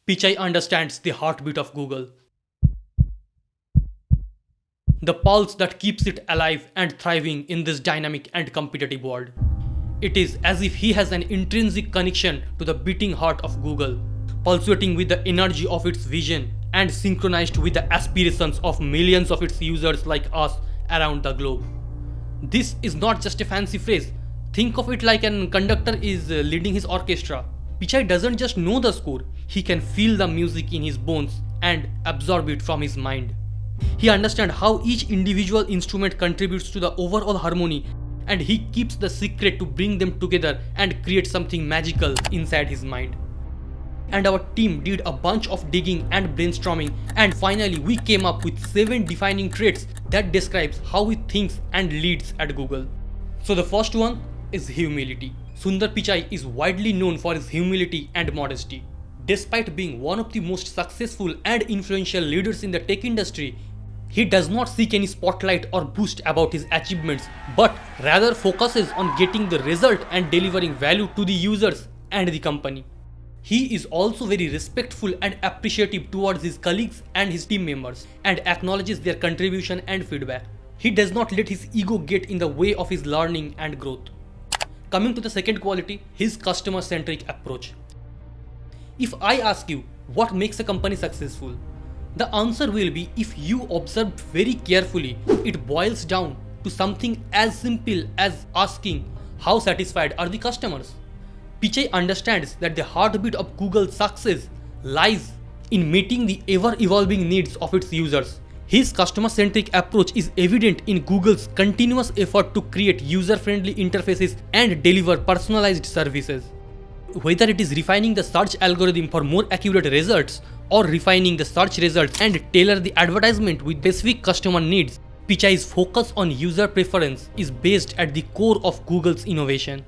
Pichai understands the heartbeat of Google, the pulse that keeps it alive and thriving in this dynamic and competitive world. It is as if he has an intrinsic connection to the beating heart of Google, pulsating with the energy of its vision and synchronized with the aspirations of millions of its users like us around the globe. This is not just a fancy phrase. Think of it like an conductor is leading his orchestra. Pichai doesn't just know the score, he can feel the music in his bones and absorb it from his mind. He understands how each individual instrument contributes to the overall harmony, and he keeps the secret to bring them together and create something magical inside his mind. And our team did a bunch of digging and brainstorming, and finally we came up with 7 defining traits that describes how he thinks and leads at Google. So the first one is humility. Sundar Pichai is widely known for his humility and modesty. Despite being one of the most successful and influential leaders in the tech industry, he does not seek any spotlight or boost about his achievements, but rather focuses on getting the result and delivering value to the users and the company. He is also very respectful and appreciative towards his colleagues and his team members, and acknowledges their contribution and feedback. He does not let his ego get in the way of his learning and growth. Coming to the second quality, his customer-centric approach. If I ask you what makes a company successful, the answer will be, if you observe very carefully, it boils down to something as simple as asking how satisfied are the customers. Pichai understands that the heartbeat of Google's success lies in meeting the ever-evolving needs of its users. His customer-centric approach is evident in Google's continuous effort to create user-friendly interfaces and deliver personalized services. Whether it is refining the search algorithm for more accurate results or refining the search results and tailor the advertisement with specific customer needs, Pichai's focus on user preference is based at the core of Google's innovation.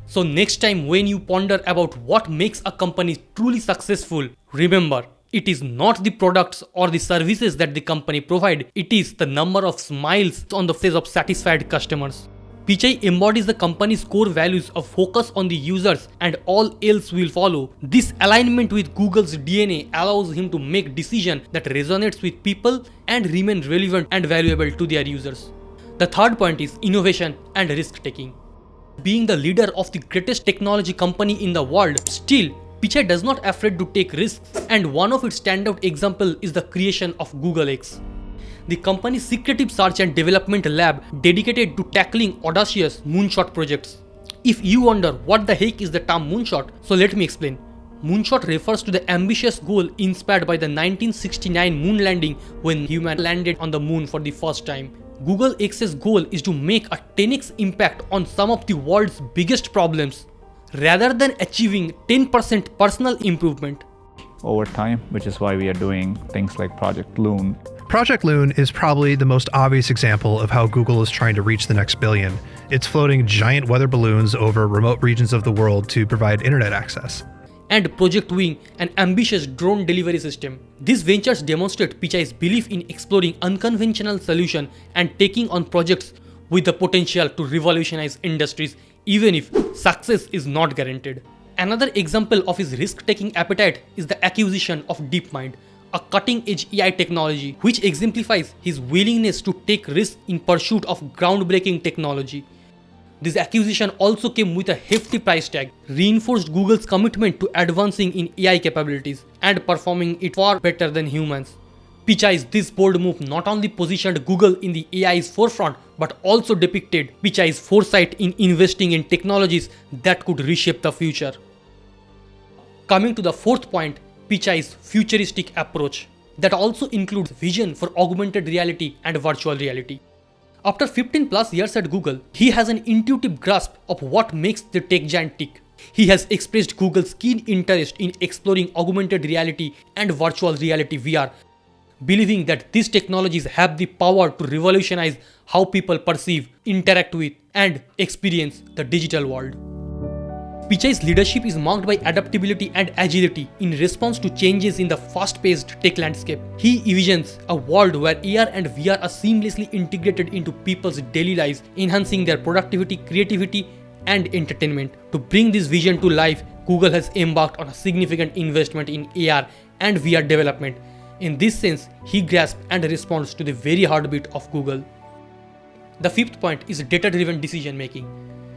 So next time when you ponder about what makes a company truly successful, remember, it is not the products or the services that the company provide, it is the number of smiles on the face of satisfied customers. Pichai embodies the company's core values of focus on the users and all else will follow. This alignment with Google's DNA allows him to make decisions that resonates with people and remain relevant and valuable to their users. The third point is innovation and risk taking. Being the leader of the greatest technology company in the world, still Pichai does not afraid to take risks, and one of its standout example is the creation of Google X, the company's secretive search and development lab dedicated to tackling audacious moonshot projects. If you wonder what the heck is the term moonshot, so let me explain. Moonshot refers to the ambitious goal inspired by the 1969 moon landing when humans landed on the moon for the first time. Google X's goal is to make a 10x impact on some of the world's biggest problems, rather than achieving 10% personal improvement over time, which is why we are doing things like Project Loon. Project Loon is probably the most obvious example of how Google is trying to reach the next billion. It's floating giant weather balloons over remote regions of the world to provide internet access. And Project Wing, an ambitious drone delivery system. These ventures demonstrate Pichai's belief in exploring unconventional solutions and taking on projects with the potential to revolutionize industries, even if success is not guaranteed. Another example of his risk-taking appetite is the acquisition of DeepMind, a cutting-edge AI technology which exemplifies his willingness to take risks in pursuit of groundbreaking technology. This acquisition also came with a hefty price tag, reinforced Google's commitment to advancing in AI capabilities and performing it far better than humans. Pichai's this bold move not only positioned Google in the AI's forefront, but also depicted Pichai's foresight in investing in technologies that could reshape the future. Coming to the fourth point, Pichai's futuristic approach that also includes vision for augmented reality and virtual reality. After 15 plus years at Google, he has an intuitive grasp of what makes the tech giant tick. He has expressed Google's keen interest in exploring augmented reality and virtual reality VR, believing that these technologies have the power to revolutionize how people perceive, interact with, and experience the digital world. Pichai's leadership is marked by adaptability and agility in response to changes in the fast-paced tech landscape. He envisions a world where AR and VR are seamlessly integrated into people's daily lives, enhancing their productivity, creativity, and entertainment. To bring this vision to life, Google has embarked on a significant investment in AR and VR development. In this sense, he grasps and responds to the very heartbeat of Google. The fifth point is data-driven decision making.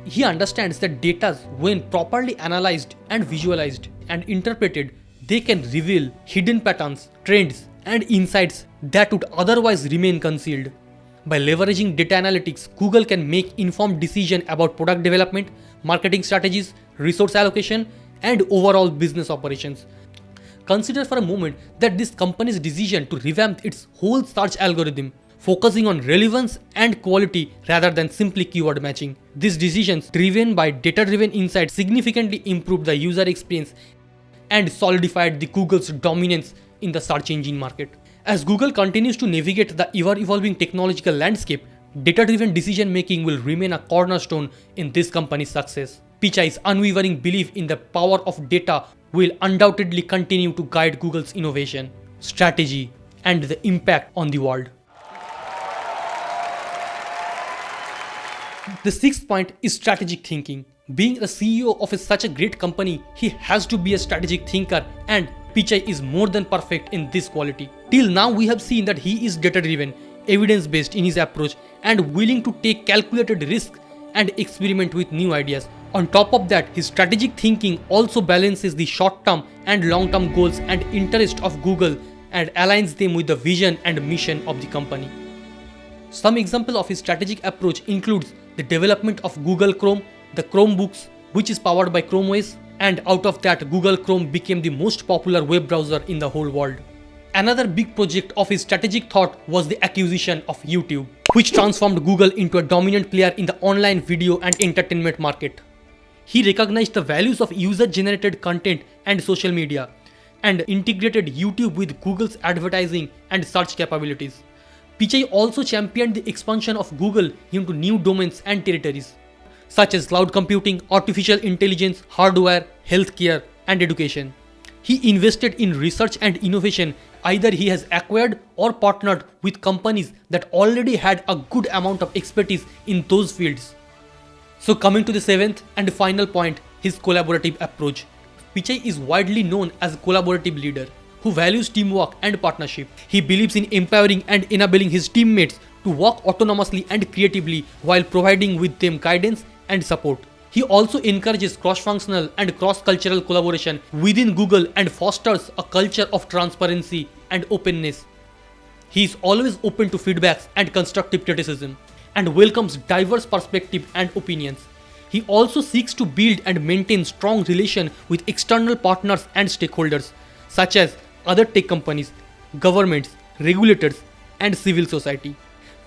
He understands that data, when properly analyzed and visualized and interpreted, they can reveal hidden patterns, trends, and insights that would otherwise remain concealed. By leveraging data analytics, Google can make informed decisions about product development, marketing strategies, resource allocation, and overall business operations. Consider for a moment that this company's decision to revamp its whole search algorithm, focusing on relevance and quality rather than simply keyword matching. These decisions, driven by data-driven insights, significantly improved the user experience and solidified the Google's dominance in the search engine market. As Google continues to navigate the ever-evolving technological landscape, data-driven decision-making will remain a cornerstone in this company's success. Pichai's unwavering belief in the power of data will undoubtedly continue to guide Google's innovation, strategy, and the impact on the world. The sixth point is strategic thinking. Being a CEO of such a great company, he has to be a strategic thinker, and Pichai is more than perfect in this quality. Till now, we have seen that he is data-driven, evidence-based in his approach, and willing to take calculated risks and experiment with new ideas. On top of that, his strategic thinking also balances the short-term and long-term goals and interests of Google and aligns them with the vision and mission of the company. Some example of his strategic approach includes the development of Google Chrome, the Chromebooks, which is powered by Chrome OS, and out of that, Google Chrome became the most popular web browser in the whole world. Another big project of his strategic thought was the acquisition of YouTube, which transformed Google into a dominant player in the online video and entertainment market. He recognized the values of user-generated content and social media, and integrated YouTube with Google's advertising and search capabilities. Pichai also championed the expansion of Google into new domains and territories, such as cloud computing, artificial intelligence, hardware, healthcare, and education. He invested in research and innovation. Either he has acquired or partnered with companies that already had a good amount of expertise in those fields. So coming to the seventh and final point, his collaborative approach. Pichai is widely known as a collaborative leader who values teamwork and partnership. He believes in empowering and enabling his teammates to work autonomously and creatively while providing with them guidance and support. He also encourages cross-functional and cross-cultural collaboration within Google and fosters a culture of transparency and openness. He is always open to feedbacks and constructive criticism and welcomes diverse perspectives and opinions. He also seeks to build and maintain strong relations with external partners and stakeholders, such as other tech companies, governments, regulators, and civil society.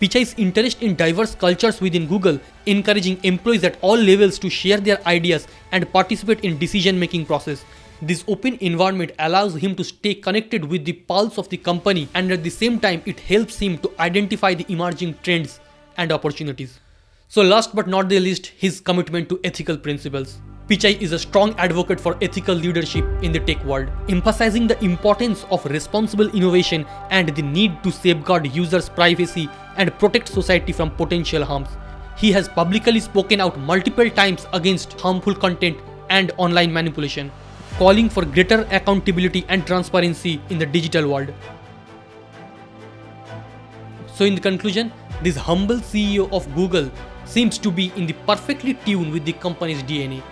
Pichai's interest in diverse cultures within Google, encouraging employees at all levels to share their ideas and participate in decision-making process. This open environment allows him to stay connected with the pulse of the company, and at the same time it helps him to identify the emerging trends and opportunities. So last but not the least, his commitment to ethical principles. Pichai is a strong advocate for ethical leadership in the tech world, emphasizing the importance of responsible innovation and the need to safeguard users' privacy and protect society from potential harms. He has publicly spoken out multiple times against harmful content and online manipulation, calling for greater accountability and transparency in the digital world. So in the conclusion, this humble CEO of Google seems to be in the perfectly tuned with the company's DNA.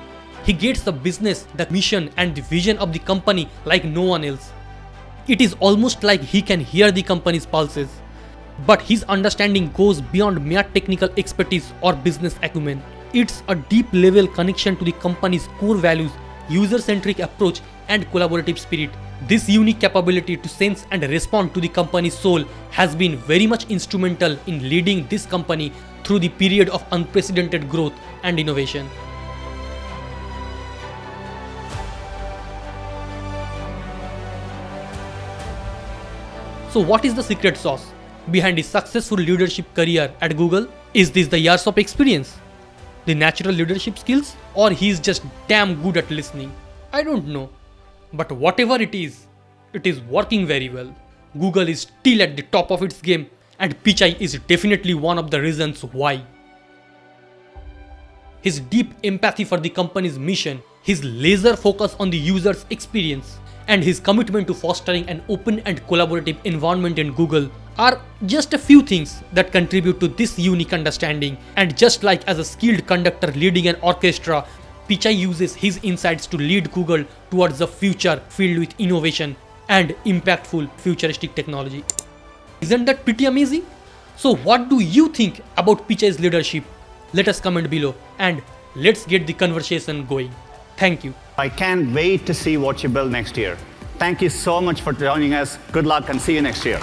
He gets the business, the mission, and the vision of the company like no one else. It is almost like he can hear the company's pulses. But his understanding goes beyond mere technical expertise or business acumen. It's a deep level connection to the company's core values, user-centric approach, and collaborative spirit. This unique capability to sense and respond to the company's soul has been very much instrumental in leading this company through the period of unprecedented growth and innovation. So what is the secret sauce behind his successful leadership career at Google? Is this the years of experience, the natural leadership skills, or he is just damn good at listening? I don't know. But whatever it is working very well. Google is still at the top of its game, and Pichai is definitely one of the reasons why. His deep empathy for the company's mission His laser focus on the user's experience, and his commitment to fostering an open and collaborative environment in Google are just a few things that contribute to this unique understanding. And just like as a skilled conductor leading an orchestra, Pichai uses his insights to lead Google towards a future filled with innovation and impactful futuristic technology. Isn't that pretty amazing? So what do you think about Pichai's leadership? Let us comment below and let's get the conversation going. Thank you. I can't wait to see what you build next year. Thank you so much for joining us. Good luck and see you next year.